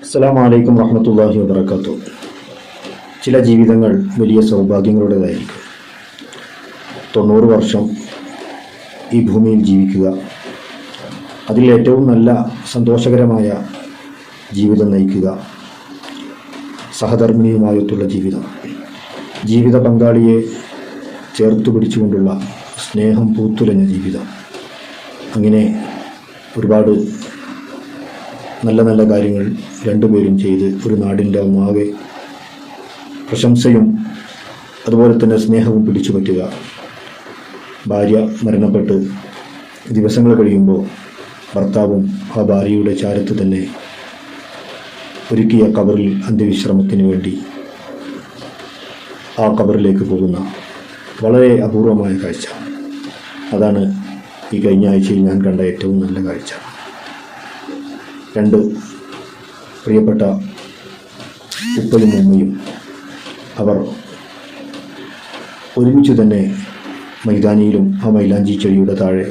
അസ്സലാമു അലൈക്കും വറഹ്മത്തുള്ളാഹി വബറകാതുഹു. ചില ജീവിതങ്ങൾ വലിയ സൗഭാഗ്യങ്ങളുടേതായിരിക്കും. 90 വർഷം ഈ ഭൂമിയിൽ ജീവിക്കുക, അതിൽ ഏറ്റവും നല്ല സന്തോഷകരമായ ജീവിതം നയിക്കുക, സഹധർമ്മിണിയുമായിട്ടുള്ള ജീവിതം, ജീവിത പങ്കാളിയെ ചേർത്ത് പിടിച്ചുകൊണ്ടുള്ള സ്നേഹം പൂത്തുലഞ്ഞ ജീവിതം, അങ്ങനെ ഒരുപാട് നല്ല നല്ല കാര്യങ്ങൾ രണ്ടുപേരും ചെയ്ത് ഒരു നാടിൻ്റെ ഒന്നാകെ പ്രശംസയും അതുപോലെ തന്നെ സ്നേഹവും പിടിച്ചു പറ്റുക. ഭാര്യ മരണപ്പെട്ട് ദിവസങ്ങൾ കഴിയുമ്പോൾ ഭർത്താവും ആ ഭാര്യയുടെ ചാരത്ത് തന്നെ ഒരുക്കിയ കബറിൽ അന്ത്യവിശ്രമത്തിന് വേണ്ടി ആ കബറിലേക്ക് പോകുന്ന വളരെ അപൂർവമായ കാഴ്ച. അതാണ് ഈ കഴിഞ്ഞ ആഴ്ചയിൽ ഞാൻ കണ്ട ഏറ്റവും നല്ല കാഴ്ച. രണ്ട് പ്രിയപ്പെട്ട ഉപ്പയും ഉമ്മയും അവർ ഒരുമിച്ച് തന്നെ മൈതാനിയിലും ആ മൈലാഞ്ചി ചെടിയുടെ താഴെ